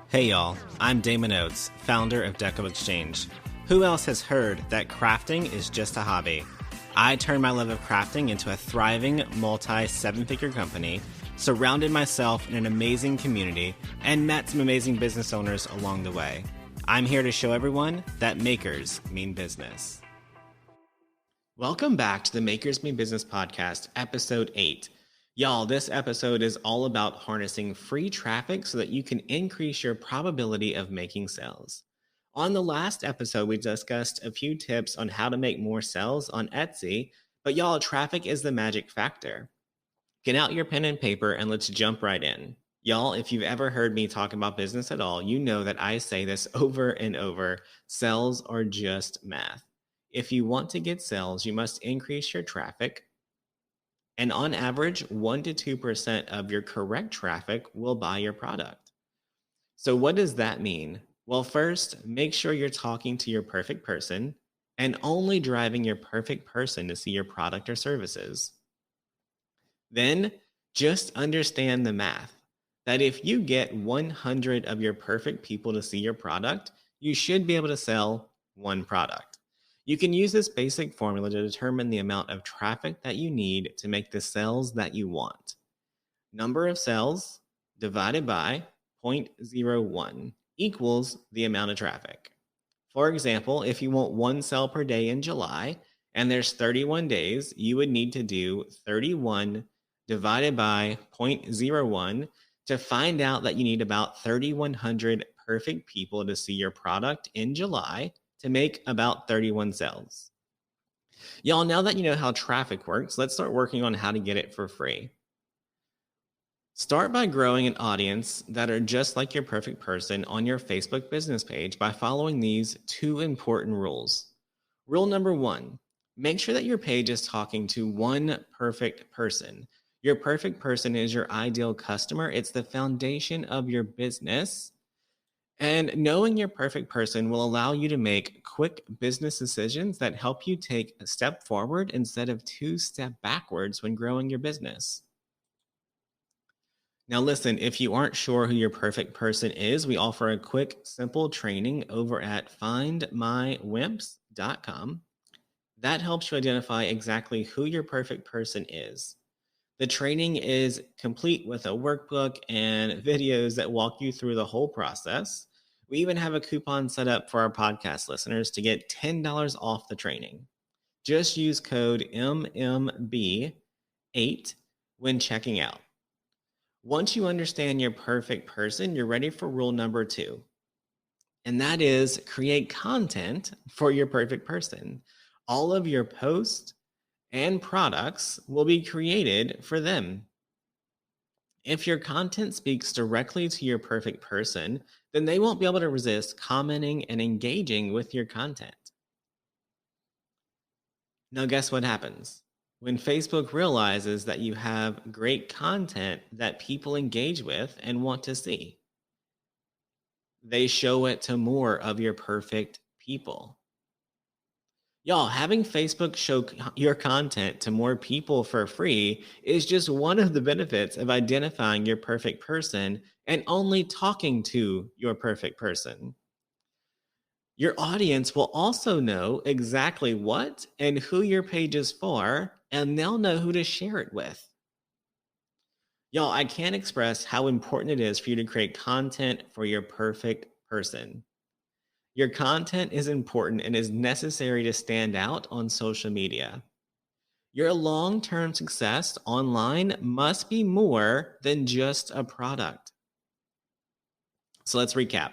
Hey y'all, I'm Damon Oates, founder of Deco Exchange. Who else has heard that crafting is just a hobby? I turned my love of crafting into a thriving multi-seven-figure company, surrounded myself in an amazing community, and met some amazing business owners along the way. I'm here to show everyone that makers mean business. Welcome back to the Makers Mean Business podcast, episode 8. Y'all, this episode is all about harnessing free traffic so that you can increase your probability of making sales. On the last episode, we discussed a few tips on how to make more sales on Etsy, but y'all, traffic is the magic factor. Get out your pen and paper and let's jump right in. Y'all, if you've ever heard me talk about business at all, you know that I say this over and over: sales are just math. If you want to get sales, you must increase your traffic. And on average, 1 to 2% of your correct traffic will buy your product. So what does that mean? Well, first, make sure you're talking to your perfect person and only driving your perfect person to see your product or services. Then just understand the math, that if you get 100 of your perfect people to see your product, you should be able to sell one product. You can use this basic formula to determine the amount of traffic that you need to make the sales that you want. Number of sales divided by 0.01 equals the amount of traffic. For example, if you want one sale per day in July and there's 31 days, you would need to do 31 divided by 0.01 to find out that you need about 3,100 perfect people to see your product in July to make about 31 sales. Y'all, now that you know how traffic works, let's start working on how to get it for free. Start by growing an audience that are just like your perfect person on your Facebook business page by following these 2 important rules. Rule number 1, make sure that your page is talking to one perfect person. Your perfect person is your ideal customer. It's the foundation of your business. And knowing your perfect person will allow you to make quick business decisions that help you take a step forward instead of 2 steps backwards when growing your business. Now listen, if you aren't sure who your perfect person is, we offer a quick, simple training over at findmywimps.com. That helps you identify exactly who your perfect person is. The training is complete with a workbook and videos that walk you through the whole process. We even have a coupon set up for our podcast listeners to get $10 off the training. Just use code MMB8 when checking out. Once you understand your perfect person, you're ready for rule number 2. And that is create content for your perfect person. All of your posts and products will be created for them. If your content speaks directly to your perfect person, then they won't be able to resist commenting and engaging with your content. Now, guess what happens? When Facebook realizes that you have great content that people engage with and want to see, they show it to more of your perfect people. Y'all, having Facebook show your content to more people for free is just one of the benefits of identifying your perfect person and only talking to your perfect person. Your audience will also know exactly what and who your page is for, and they'll know who to share it with. Y'all, I can't express how important it is for you to create content for your perfect person. Your content is important and is necessary to stand out on social media. Your long-term success online must be more than just a product. So let's recap.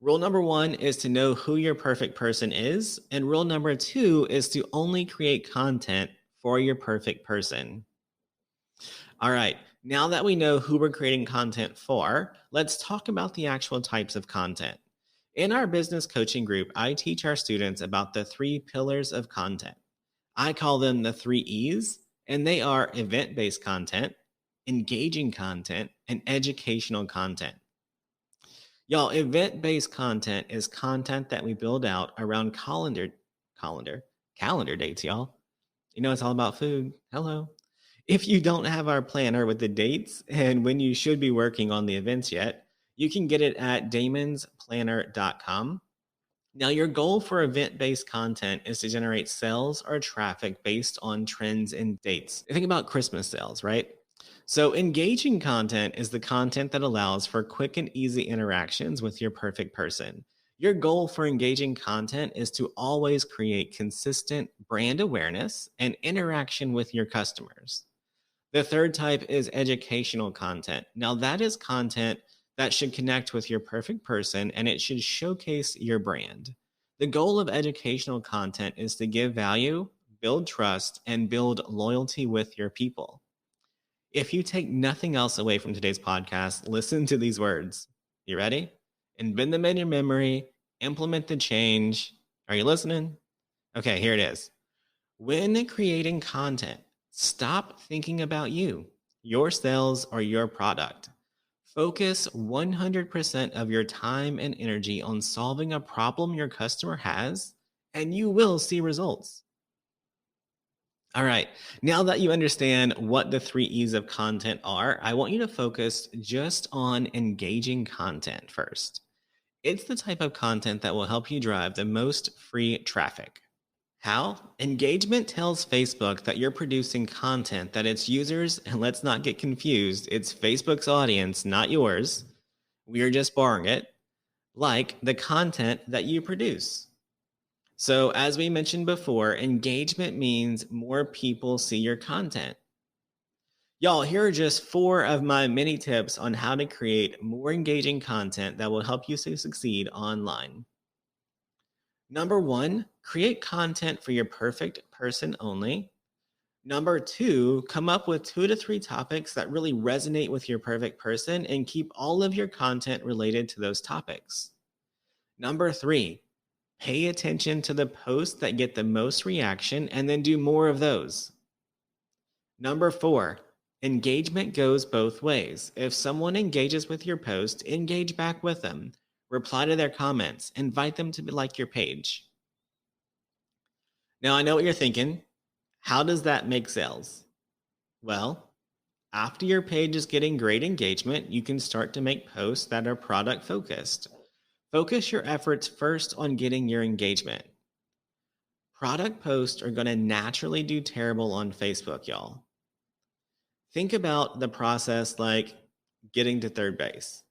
Rule number 1 is to know who your perfect person is, and rule number 2 is to only create content for your perfect person. All right, now that we know who we're creating content for, let's talk about the actual types of content. In our business coaching group, I teach our students about the 3 pillars of content. I call them the 3 E's, and they are event-based content, engaging content, and educational content. Y'all, event-based content is content that we build out around calendar dates, y'all. You know, it's all about food. Hello. If you don't have our planner with the dates and when you should be working on the events yet, You can get it at damonsplanner.com. Now, your goal for event-based content is to generate sales or traffic based on trends and dates. Think about Christmas sales, right? So, engaging content is the content that allows for quick and easy interactions with your perfect person. Your goal for engaging content is to always create consistent brand awareness and interaction with your customers. The third type is educational content. Now, that is content that should connect with your perfect person and it should showcase your brand. The goal of educational content is to give value, build trust, and build loyalty with your people. If you take nothing else away from today's podcast, listen to these words. You ready? Embed them in your memory, implement the change. Are you listening? Okay, here it is. When creating content, stop thinking about you, your sales, or your product. Focus 100% of your time and energy on solving a problem your customer has, and you will see results. All right, now that you understand what the 3 E's of content are, I want you to focus just on engaging content first. It's the type of content that will help you drive the most free traffic. How? Engagement tells Facebook that you're producing content that its users, and let's not get confused, it's Facebook's audience, not yours. We are just borrowing it, like the content that you produce. So, as we mentioned before, engagement means more people see your content. Y'all, here are just 4 of my many tips on how to create more engaging content that will help you succeed online. Number 1, create content for your perfect person only. Number 2, come up with 2 to 3 topics that really resonate with your perfect person and keep all of your content related to those topics. Number 3, pay attention to the posts that get the most reaction and then do more of those. Number 4, engagement goes both ways. If someone engages with your post, engage back with them. Reply to their comments. Invite them to like your page. Now, I know what you're thinking. How does that make sales? Well, after your page is getting great engagement, you can start to make posts that are product focused. Focus your efforts first on getting your engagement. Product posts are going to naturally do terrible on Facebook, y'all. Think about the process like getting to third base.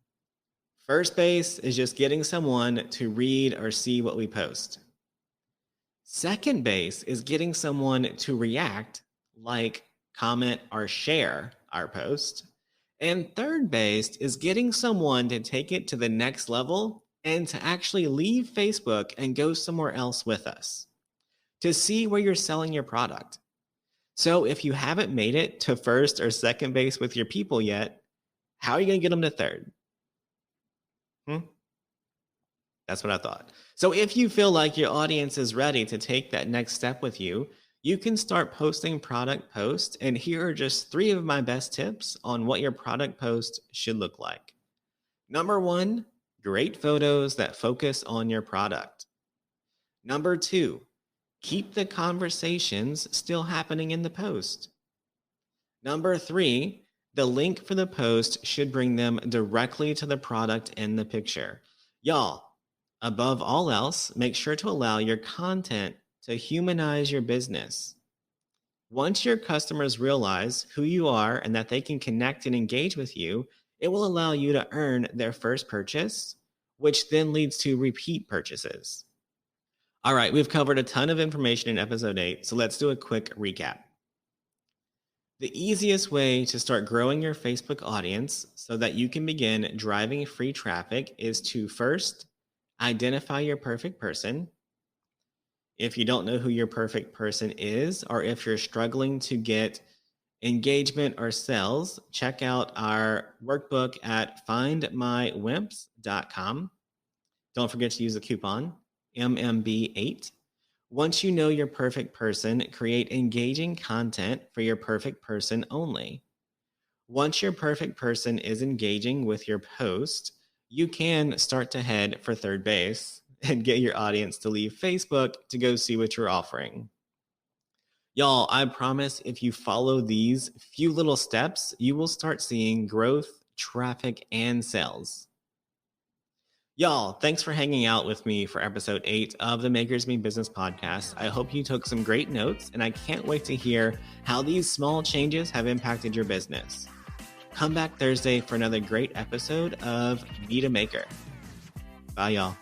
First base is just getting someone to read or see what we post. Second base is getting someone to react, like, comment, or share our post. And third base is getting someone to take it to the next level and to actually leave Facebook and go somewhere else with us to see where you're selling your product. So if you haven't made it to first or second base with your people yet, how are you going to get them to third? That's what I thought. So if you feel like your audience is ready to take that next step with you, you can start posting product posts. And here are just 3 of my best tips on what your product post should look like. Number 1, great photos that focus on your product. Number 2, keep the conversations still happening in the post. Number 3, the link for the post should bring them directly to the product in the picture. Y'all, above all else, make sure to allow your content to humanize your business. Once your customers realize who you are and that they can connect and engage with you, it will allow you to earn their first purchase, which then leads to repeat purchases. All right, we've covered a ton of information in episode 8, so let's do a quick recap. The easiest way to start growing your Facebook audience so that you can begin driving free traffic is to first identify your perfect person. If you don't know who your perfect person is, or if you're struggling to get engagement or sales, check out our workbook at findmywimps.com. Don't forget to use the coupon MMB8. Once you know your perfect person, create engaging content for your perfect person only. Once your perfect person is engaging with your post, you can start to head for third base and get your audience to leave Facebook to go see what you're offering. Y'all, I promise if you follow these few little steps, you will start seeing growth, traffic, and sales. Y'all, thanks for hanging out with me for episode 8 of the Makers Me Business podcast. I hope you took some great notes, and I can't wait to hear how these small changes have impacted your business. Come back Thursday for another great episode of Meet a Maker. Bye, y'all.